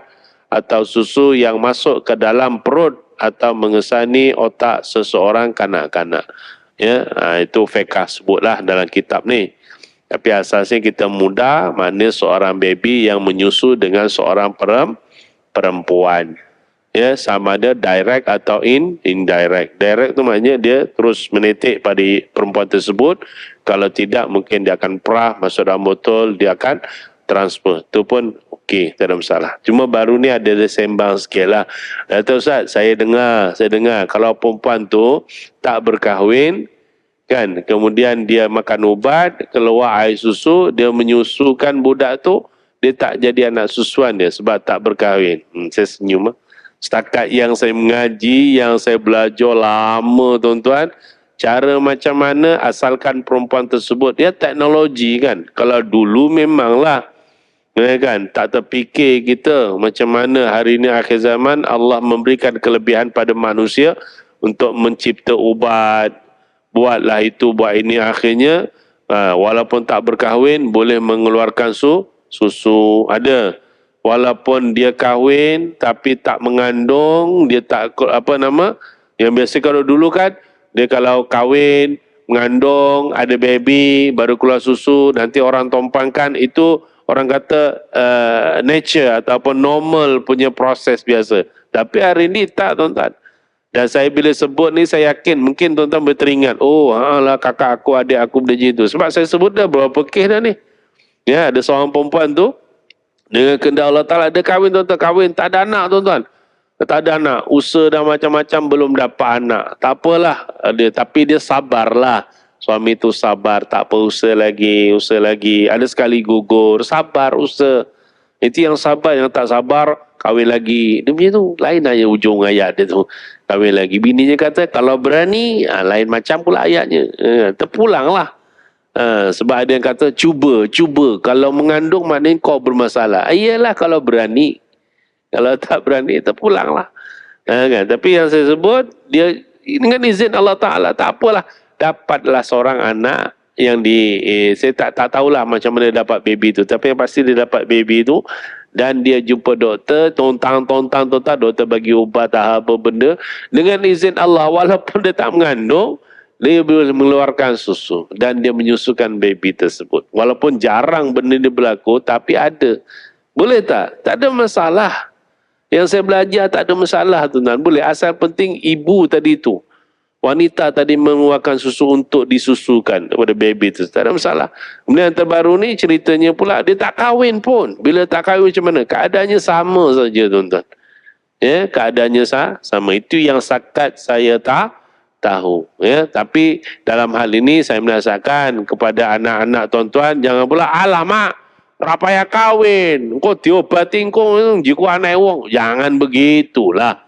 atau susu yang masuk ke dalam perut atau mengesani otak seseorang kanak-kanak. Ya, itu fiqah sebutlah dalam kitab ni. Tapi asasnya kita mudah, mana seorang baby yang menyusu dengan seorang perempuan. Ya, sama ada direct atau indirect. Direct tu maknanya dia terus menetik pada perempuan tersebut. Kalau tidak, mungkin dia akan perah masuk dalam botol, dia akan transfer. Itu pun okey, tak ada masalah. Cuma baru ni ada sembang sikit lah. Dato' Ustaz, saya dengar kalau perempuan tu tak berkahwin, kan, kemudian dia makan ubat, keluar air susu, dia menyusukan budak tu, dia tak jadi anak susuan dia sebab tak berkahwin. Saya senyum. Setakat yang saya mengaji, yang saya belajar lama tuan-tuan, cara macam mana asalkan perempuan tersebut, dia teknologi kan. Kalau dulu memanglah, kan, tak terfikir kita macam mana hari ini akhir zaman Allah memberikan kelebihan pada manusia untuk mencipta ubat, buatlah itu, buat ini, akhirnya walaupun tak berkahwin boleh mengeluarkan susu. Ada. Walaupun dia kahwin tapi tak mengandung, dia tak yang biasa kalau dulu kan, dia kalau kahwin, mengandung, ada baby, baru keluar susu, nanti orang tumpangkan, itu orang kata nature ataupun normal punya proses biasa. Tapi hari ini tak tuan-tuan. Dan saya bila sebut ni, saya yakin mungkin tuan-tuan boleh teringat, oh lah kakak aku, adik aku benda gitu. Sebab saya sebut dah berapa kes dah ni. Ya, ada seorang perempuan tu, dengan kehendak Allah Ta'ala, dia kahwin tuan-tuan, kahwin, tak ada anak tuan-tuan. Tak ada anak, usaha dah macam-macam belum dapat anak. Tak apalah, tapi dia sabarlah. Suami tu sabar, tak apa, usaha lagi. Ada sekali gugur, sabar, usaha. Itu yang sabar, yang tak sabar, kahwin lagi. Dia punya tu, lain aja ujung ayat dia tu. Kahwin lagi. Bininya kata, kalau berani, lain macam pula ayatnya. Terpulanglah. Sebab ada yang kata cuba, kalau mengandung maknanya kau bermasalah. Iyalah kalau berani. Kalau tak berani, terpulanglah. Kan? Tapi yang saya sebut, dia dengan izin Allah Ta'ala, tak apalah, dapatlah seorang anak yang saya tak tahulah macam mana dapat baby tu, tapi yang pasti dia dapat baby tu, dan dia jumpa doktor, tontang, doktor bagi ubat apa benda, dengan izin Allah, walaupun dia tak mengandung, dia boleh mengeluarkan susu dan dia menyusukan baby tersebut. Walaupun jarang benda ini berlaku, tapi ada. Boleh tak? Tak ada masalah. Yang saya belajar tak ada masalah tuan-tuan. Boleh, asal penting ibu tadi tu, wanita tadi mengeluarkan susu untuk disusukan kepada baby tu. Tak ada masalah. Kemudian yang terbaru ni ceritanya pula, dia tak kahwin pun. Bila tak kahwin macam mana? Keadaannya sama saja tuan-tuan. Ya, keadaannya sama. Itu yang sakat saya tak tahu, ya. Tapi dalam hal ini saya merasakan kepada anak-anak tuan-tuan, jangan pula alah mak, tak payah kahwin, kau diobati kau jika anak wong. Jangan begitulah.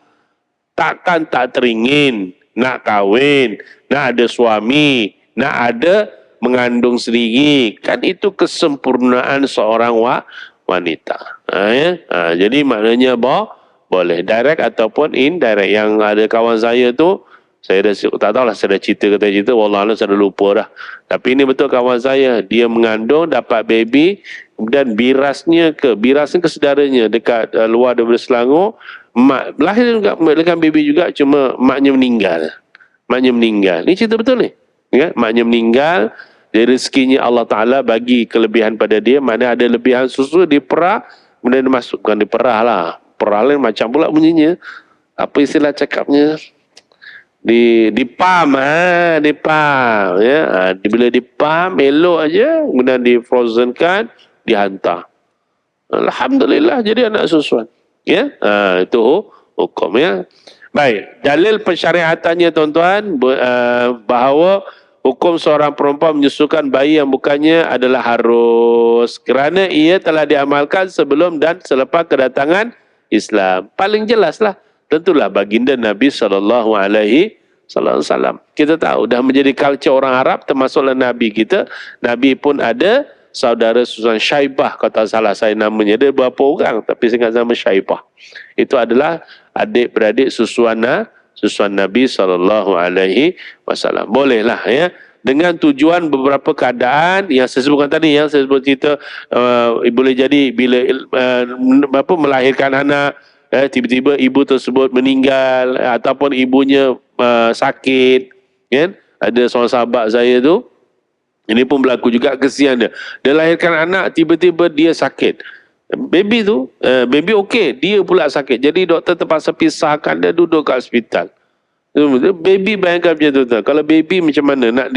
Takkan tak teringin nak kahwin, nak ada suami, nak ada mengandung sendiri. Kan itu kesempurnaan seorang wanita. Jadi maknanya boleh direct ataupun indirect. Yang ada kawan saya tu, Saya dah tak tahulah saya dah cerita ke tak cerita, wallahualam saya dah lupa dah. Tapi ini betul kawan saya, dia mengandung dapat baby, kemudian birasnya ke saudaranya dekat luar daripada Selangor, mak lahir juga dengan baby juga, cuma maknya meninggal. Maknya meninggal. Ini cerita betul ni. Ya, maknya meninggal, dari rezekinya Allah Ta'ala bagi kelebihan pada dia, mana ada lebihan susu di perah, kemudian dimasukkan di perah lah. Perah lain macam pula bunyinya. Apa istilah cakapnya? Di pam, di pam, ya. Bila di pam elok aja, kemudian di frozen kan, dihantar. Alhamdulillah jadi anak susuan. Ya, itu hukum ya. Baik, dalil pensyariatannya tuan-tuan, bahawa hukum seorang perempuan menyusukan bayi yang bukannya adalah harus, kerana ia telah diamalkan sebelum dan selepas kedatangan Islam. Paling jelaslah, tentulah baginda Nabi SAW. Kita tahu dah menjadi culture orang Arab, termasuklah Nabi kita. Nabi pun ada saudara susuan Syaibah, kata salah saya namanya. Dia berapa orang, tapi saya ingat nama Syaibah. Itu adalah adik-beradik susuan Nabi SAW. Bolehlah ya. Dengan tujuan beberapa keadaan yang saya sebutkan tadi, yang saya sebut cerita, boleh jadi bila melahirkan anak, tiba-tiba ibu tersebut meninggal, ataupun ibunya sakit, kan? Ada seorang sahabat saya tu, ini pun berlaku juga, kesian dia. Dia lahirkan anak, tiba-tiba dia sakit. Baby tu, baby okey, dia pula sakit. Jadi doktor terpaksa pisahkan dia, duduk kat hospital. Baby bayangkan macam tu. Kalau baby macam mana nak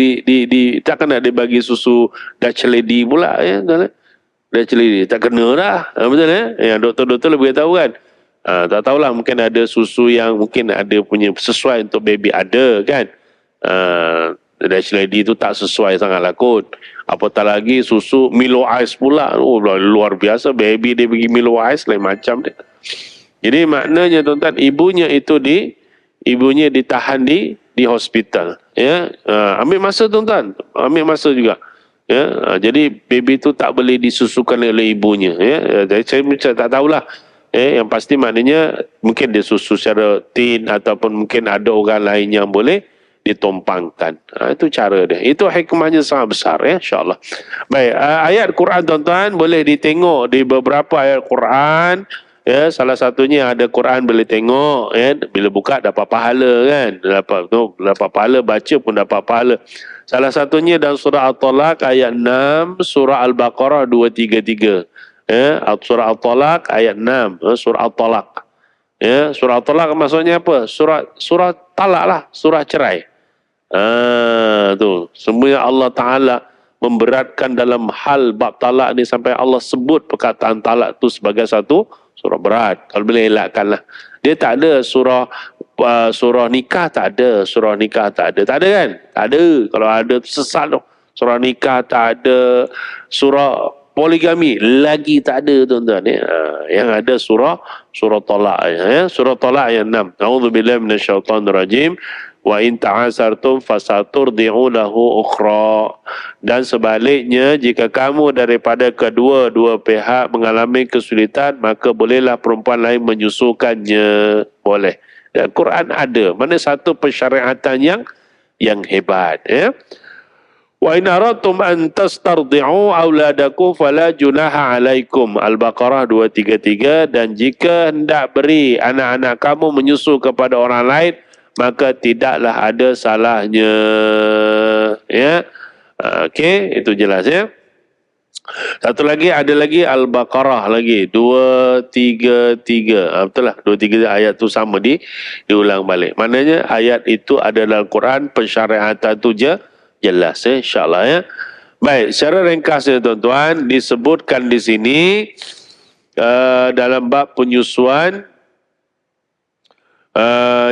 takkan nak dia bagi susu Dutch lady pula ya. Dutch lady tak kena dah. Betul ya? Yang doktor-doktor lebih tahu kan. Tak tahulah, mungkin ada susu yang mungkin ada punya sesuai untuk baby, ada kan. Dutch lady tu tak sesuai sangatlah kot. Apatah lagi susu Milo Ice pula. Oh, luar biasa, baby dia pergi Milo Ice lain macam dia. Jadi maknanya tuan-tuan, ibunya ditahan di hospital ya. Ambil masa tuan-tuan, ambil masa juga ya. Jadi baby tu tak boleh disusukan oleh ibunya ya. Saya tak tahulah yang pasti maknanya mungkin dia susu secara tin, ataupun mungkin ada orang lain yang boleh ditumpangkan. Itu cara dia. Itu hikmahnya sangat besar ya, insya-Allah. Baik, ayat Quran tuan-tuan boleh ditengok di beberapa ayat Quran. Ya, salah satunya ada Quran boleh tengok ya, bila buka dapat pahala kan, dapat pahala, baca pun dapat pahala. Salah satunya dalam surah At-Talaq ayat 6, surah Al-Baqarah 233 ya, surah At-Talaq ayat 6, surah At-Talaq ya. Surah At-Talaq maksudnya apa? Surah talak lah, surah cerai. Tu semuanya Allah Ta'ala memberatkan dalam hal bab talak ni, sampai Allah sebut perkataan talak tu sebagai satu surah berat. Kalau boleh elakkan lah. Dia tak ada surah nikah, tak ada. Surah nikah tak ada. Tak ada kan? Tak ada. Kalau ada sesat tu. Surah nikah tak ada. Surah poligami lagi tak ada tuan-tuan ya. Yang ada surah talak ya. Surah talak ayat 6. A'udzubillahi minasyaitonirrajim. Wa in ta'asartum fasaturdi'u lahu ukhra. Dan sebaliknya, jika kamu daripada kedua-dua pihak mengalami kesulitan, maka bolehlah perempuan lain menyusukannya. Boleh. Dan Quran ada. Mana satu pensyariatan yang hebat ya. Wa in aradtum an tastardi'u auladakum fala junaha alaikum. Al-Baqarah 233. Dan jika hendak beri anak-anak kamu menyusu kepada orang lain, maka tidaklah ada salahnya ya. Okey, itu jelas ya. Satu lagi, ada lagi Al-Baqarah lagi 233. Betul lah, 233 ayat tu sama diulang balik. Maknanya ayat itu ada dalam Quran, pensyariatan tu jelas ya, insya-Allah ya. Baik, secara ringkasnya tuan-tuan, disebutkan di sini dalam bab penyusuan,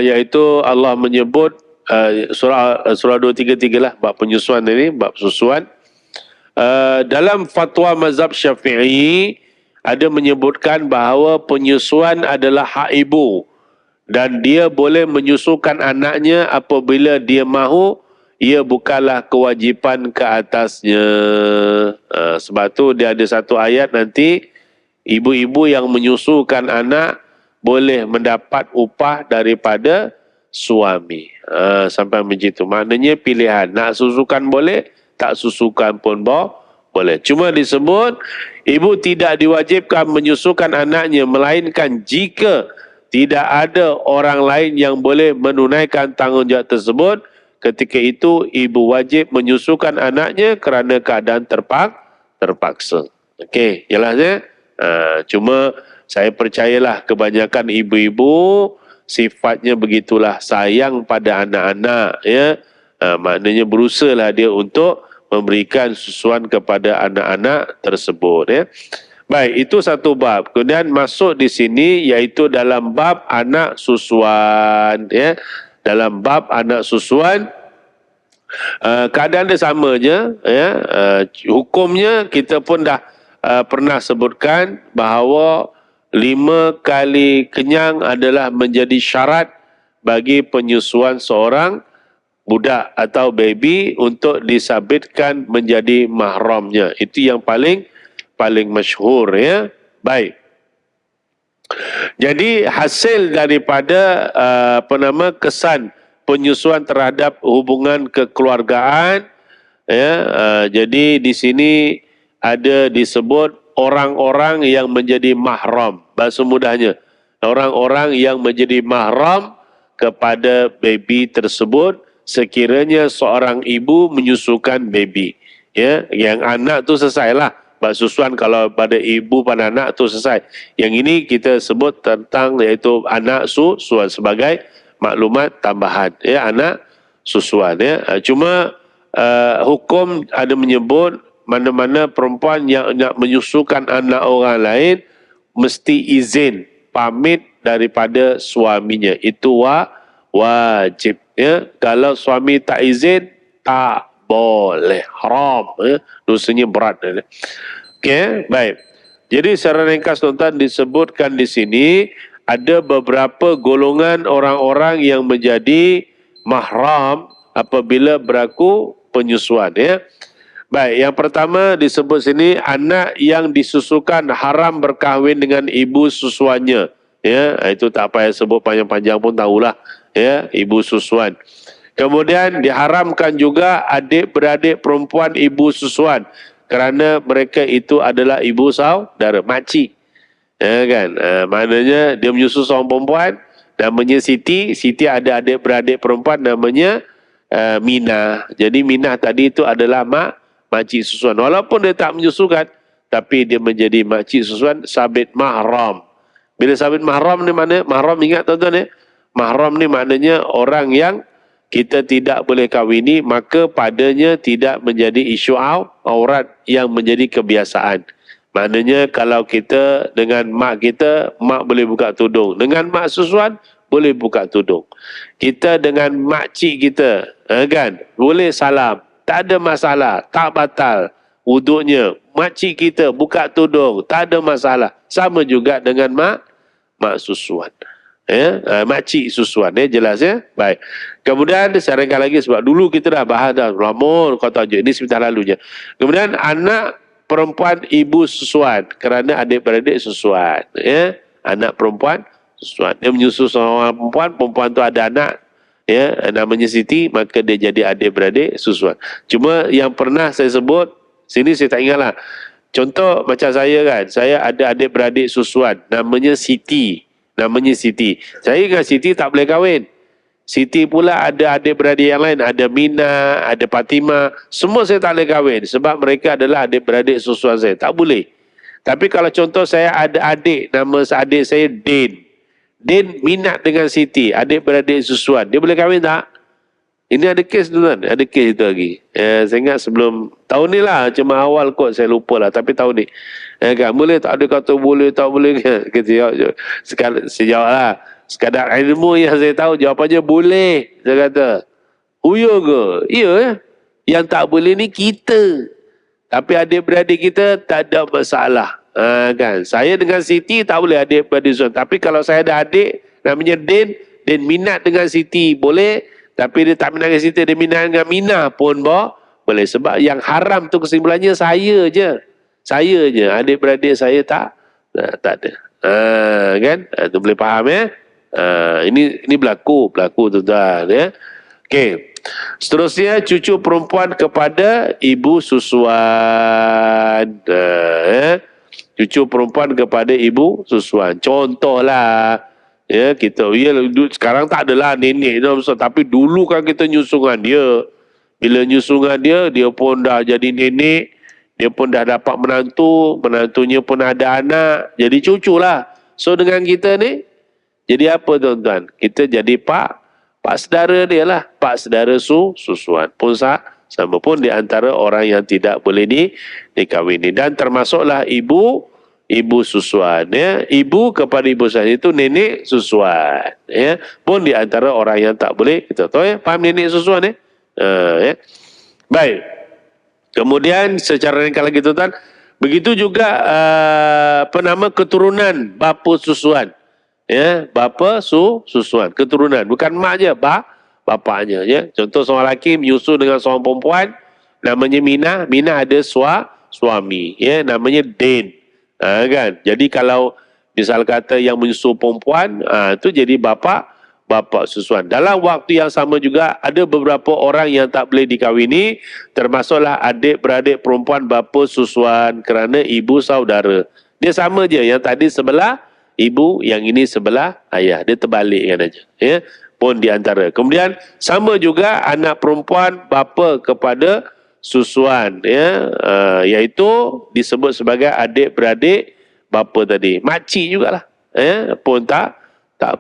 iaitu Allah menyebut surah 233 lah, bab penyusuan ini, bab susuan. Dalam fatwa mazhab Syafi'i ada menyebutkan bahawa penyusuan adalah hak ibu, dan dia boleh menyusukan anaknya apabila dia mahu. Ia bukanlah kewajipan ke atasnya. Sebab tu dia ada satu ayat nanti, ibu-ibu yang menyusukan anak boleh mendapat upah daripada suami. Sampai begitu. Maknanya pilihan. Nak susukan boleh, tak susukan pun boleh. Cuma disebut ibu tidak diwajibkan menyusukan anaknya melainkan jika tidak ada orang lain yang boleh menunaikan tanggungjawab tersebut. Ketika itu ibu wajib menyusukan anaknya kerana keadaan terpaksa. Okey, jelas ya? Cuma saya percayalah kebanyakan ibu-ibu sifatnya begitulah, sayang pada anak-anak ya. Maknanya berusahalah dia untuk memberikan susuan kepada anak-anak tersebut ya. Baik, itu satu bab. Kemudian masuk di sini iaitu dalam bab anak susuan ya. Dalam bab anak susuan keadaan dia sama je ya. Hukumnya kita pun dah pernah sebutkan bahawa 5 kali kenyang adalah menjadi syarat bagi penyusuan seorang budak atau baby untuk disabitkan menjadi mahramnya. Itu yang paling masyhur ya. Baik. Jadi hasil daripada kesan penyusuan terhadap hubungan kekeluargaan ya, jadi di sini ada disebut orang-orang yang menjadi mahram. Bahasa mudahnya, orang-orang yang menjadi mahram kepada baby tersebut sekiranya seorang ibu menyusukan baby ya. Yang anak tu selesailah susuan kalau pada ibu pada anak tu selesai. Yang ini kita sebut tentang iaitu anak susuan sebagai maklumat tambahan ya, anak susuan ya. Cuma hukum ada menyebut mana-mana perempuan yang nak menyusukan anak orang lain mesti izin pamit daripada suaminya. Itu wajib ya. Kalau suami tak izin tak boleh, haram ya. Dosanya berat ya. Okey, baik. Jadi secara ringkas tuan-tuan disebutkan di sini ada beberapa golongan orang-orang yang menjadi mahram apabila berlaku penyusuan ya. Baik, yang pertama disebut sini anak yang disusukan haram berkahwin dengan ibu susuannya ya. Itu tak payah sebut panjang-panjang pun tahulah ya, ibu susuan. Kemudian diharamkan juga adik-beradik perempuan ibu susuan kerana mereka itu adalah ibu saudara, makcik. Ya kan? Maknanya dia menyusu seorang perempuan namanya Siti. Siti ada adik-beradik perempuan namanya Minah. Jadi Minah tadi itu adalah makcik susuan. Walaupun dia tak menyusukan, tapi dia menjadi makcik susuan, sabit mahram. Bila sabit mahram ni mana? Mahram, ingat tuan-tuan ya? Mahram ni maknanya orang yang kita tidak boleh kahwini, maka padanya tidak menjadi isu aurat yang menjadi kebiasaan. Maknanya kalau kita dengan mak kita, mak boleh buka tudung. Dengan mak susuan, boleh buka tudung. Kita dengan makcik kita, kan, boleh salam. Tak ada masalah, tak batal wuduknya. Makcik kita buka tudung, tak ada masalah. Sama juga dengan mak susuan. Ya, makcik susuan ya, jelas ya. Baik. Kemudian sarankan lagi sebab dulu kita dah bahas dah lama kau tahu ini sebentar lalunya. Kemudian anak perempuan ibu susuan kerana adik-beradik susuan ya. Anak perempuan susuan, dia menyusu seorang perempuan tu ada anak ya, namanya Siti, maka dia jadi adik-beradik susuan. Cuma yang pernah saya sebut sini saya tak ingatlah. Contoh macam saya kan, saya ada adik-beradik susuan namanya Siti. Saya dengan Siti tak boleh kahwin. Siti pula ada adik-beradik yang lain, ada Mina, ada Fatimah, semua saya tak boleh kahwin sebab mereka adalah adik-beradik susuan saya. Tak boleh. Tapi kalau contoh saya ada adik, nama adik saya Din. Din minat dengan Siti, adik-beradik susuan. Dia boleh kahwin tak? Ini ada kes tu kan? Ada kes itu lagi. Saya ingat sebelum tahun ni lah, cuma awal kot saya lupa lah. Tapi tahun ni. Kan? Boleh tak? Ada kata boleh tak boleh kan? Saya jawab lah. Sekadar ilmu yang saya tahu, jawapannya boleh. Saya kata, ya ke? Ya. Yang tak boleh ni kita. Tapi adik-beradik kita tak ada masalah. Kan? Saya dengan Siti tak boleh adik-beradik susuan. Tapi kalau saya ada adik, namanya Din minat dengan Siti, boleh. Tapi dia tak minat dengan Siti, dia minat dengan Minah pun boleh. Sebab yang haram tu kesimpulannya saya je. Saya je. Adik-beradik saya tak ada. Kan? Itu boleh faham ya? Ini berlaku tuan-tuan ya. Okey. Seterusnya cucu perempuan kepada ibu susuan. Ya. Cucu perempuan kepada ibu susuan. Contohlah ya, sekarang tak adalah nenek tapi dulu kan kita nyusungan dia. Bila nyusungan dia pun dah jadi nenek, dia pun dah dapat menantu, menantunya pun ada anak, jadi cucu lah. So dengan kita ni jadi apa tuan-tuan? Kita jadi pak saudara dia lah, pak saudara susuan. Pun sama pun di antara orang yang tidak boleh dikahwini. Dan termasuklah ibu susuan ya. Ibu kepada ibu susuan itu nenek susuan ya. Pun di antara orang yang tak boleh, kita tahu ya, faham nenek susuan ya. Ya. Baik. Kemudian secara ringkas lagi tuan-tuan, begitu juga penama keturunan bapa susuan. Ya, bapa susuan, keturunan, bukan mak je, bapaknya ya. Contoh seorang lelaki menyusu dengan seorang perempuan namanya Minah ada suami ya, namanya Din. Kan? Jadi kalau misal kata yang menyusu perempuan, itu jadi bapa susuan. Dalam waktu yang sama juga ada beberapa orang yang tak boleh dikahwini, termasuklah adik-beradik perempuan bapa susuan kerana ibu saudara. Dia sama je, yang tadi sebelah ibu, yang ini sebelah ayah. Dia terbalikkan aja ya. Pun di antara. Kemudian sama juga anak perempuan bapa kepada susuan ya, iaitu disebut sebagai adik-beradik bapa tadi. Makcik jugalah ya, pun tak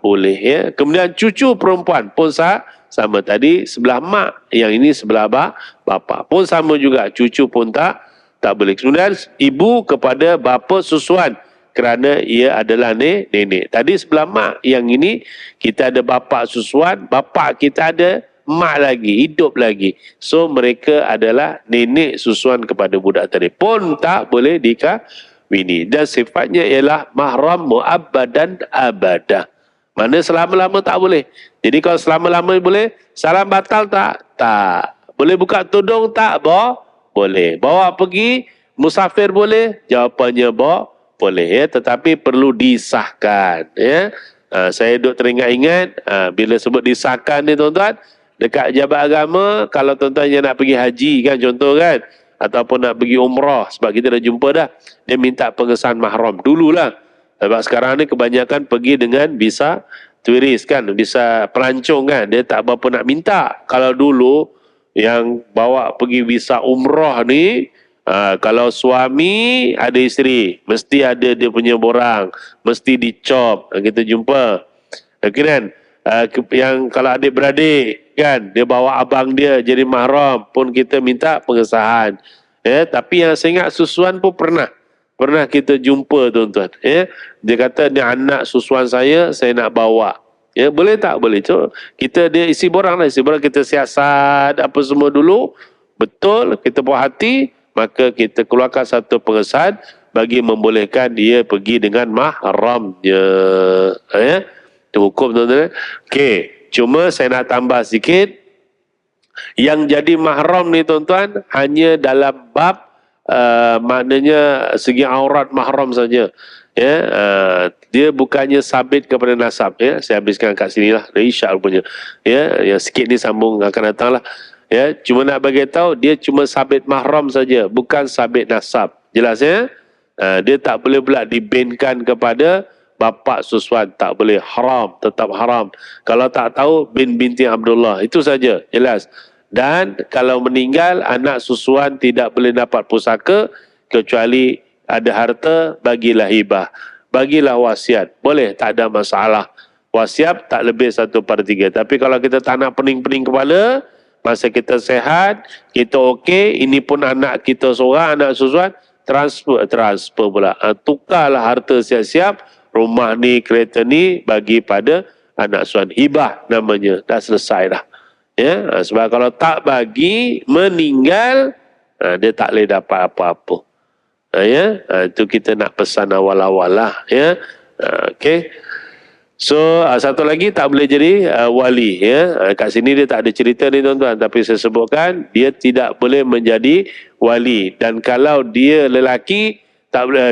boleh ya. Kemudian cucu perempuan pun sama tadi sebelah mak, yang ini sebelah bapa. Pun sama juga, cucu pun tak boleh. Kemudian ibu kepada bapa susuan kerana ia adalah nenek. Tadi sebelah mak, yang ini kita ada bapa susuan, bapa kita ada mak lagi, hidup lagi. So mereka adalah nenek susuan kepada budak tadi. Pun tak boleh dikahwini. Dan sifatnya ialah mahram mu'abbadan abadah. Mana selama-lama tak boleh. Jadi kalau selama-lama boleh, salam batal tak? Tak. Boleh buka tudung tak? Boleh. Bawa pergi musafir boleh? Jawapannya boleh ya, tetapi perlu disahkan ya. Saya duk teringat-ingat bila sebut disahkan ni tuan-tuan, dekat Jabat Agama, kalau tuan-tuan yang nak pergi haji kan, contoh kan, ataupun nak pergi umrah, sebab kita dah jumpa dah, dia minta pengesahan mahram dululah. Sebab sekarang ni kebanyakan pergi dengan visa turis kan, visa pelancong kan, dia tak berapa nak minta. Kalau dulu yang bawa pergi visa umrah ni, kalau suami ada isteri, mesti ada dia punya borang, mesti dicop. Kita jumpa. Kan? Yang kalau adik-beradik kan, dia bawa abang dia jadi mahram, pun kita minta pengesahan. Ya, tapi yang saya ingat susuan pun pernah kita jumpa tuan-tuan. Ya, dia kata ni anak susuan saya nak bawa. Ya, boleh tak? Boleh. So, dia isi borang lah, kita siasat apa semua dulu, betul, kita buat hati, maka kita keluarkan satu pengesahan bagi membolehkan dia pergi dengan mahramnya. Ya, itu hukum tuan-tuan. Okey, cuma saya nak tambah sikit. Yang jadi mahram ni tuan-tuan hanya dalam bab maknanya segi aurat mahram saja. Ya, dia bukannya sabit kepada nasab ya. Saya habiskan kat sinilah, insya-Allah punya. Ya, yang sikit ni sambung akan datanglah. Ya, cuma nak bagi tahu dia cuma sabit mahram saja, bukan sabit nasab. Jelas ya? Dia tak boleh pula dibinkan kepada bapa susuan, tak boleh, haram, tetap haram. Kalau tak tahu binti Abdullah, itu saja, jelas. Dan kalau meninggal anak susuan tidak boleh dapat pusaka kecuali ada harta, bagilah hibah, bagilah wasiat. Boleh, tak ada masalah. Wasiat tak lebih 1/3. Tapi kalau kita tak nak pening-pening kepala, masa kita sehat, kita okey, ini pun anak kita seorang, anak susuan, transfer pula. Tukarlah harta siap-siap, rumah ni, kereta ni, bagi pada anak susuan. Hibah namanya, dah selesai dah. Ya, sebab kalau tak bagi, meninggal, dia tak boleh dapat apa-apa. Ya, itu kita nak pesan awal-awal lah. Ya, okey. So, satu lagi tak boleh jadi wali. Ya, kat sini dia tak ada cerita ni tuan-tuan, tapi saya sebutkan dia tidak boleh menjadi wali. Dan kalau dia lelaki,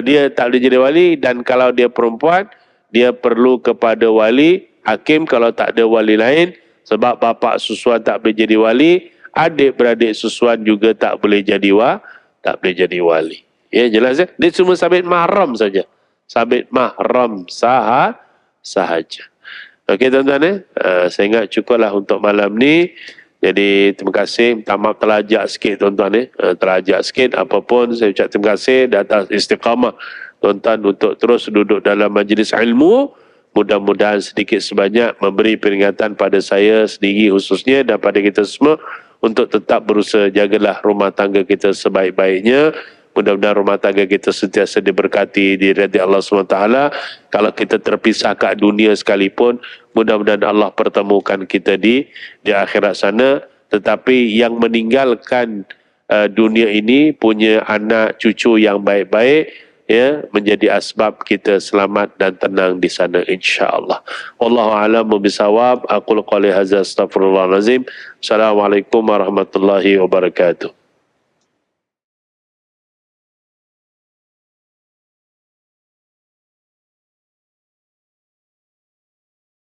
dia tak boleh jadi wali. Dan kalau dia perempuan, dia perlu kepada wali hakim kalau tak ada wali lain, sebab bapa susuan tak boleh jadi wali, adik-beradik susuan juga tak boleh jadi wali. Ya, jelas ya? Dia cuma sabit mahram saja. Sabit mahram sahaja. Okey tuan-tuan saya ingat cukuplah untuk malam ni. Jadi terima kasih, minta maaf terlajak sikit tuan-tuan terlajak sikit, apapun saya ucap terima kasih di atas istiqamah tuan-tuan untuk terus duduk dalam majlis ilmu. Mudah-mudahan sedikit sebanyak memberi peringatan pada saya sendiri khususnya dan pada kita semua untuk tetap berusaha jagalah rumah tangga kita sebaik-baiknya. Mudah-mudahan rumah tangga kita sentiasa diberkati, dirahmati Allah SWT. Kalau kita terpisah kat dunia sekalipun, mudah-mudahan Allah pertemukan kita di akhirat sana. Tetapi yang meninggalkan dunia ini punya anak cucu yang baik-baik, ya, menjadi asbab kita selamat dan tenang di sana insya-Allah. Wallahu a'lam bishawab. Aqulu qali hadza astaghfirullahalazim. Assalamualaikum warahmatullahi wabarakatuh.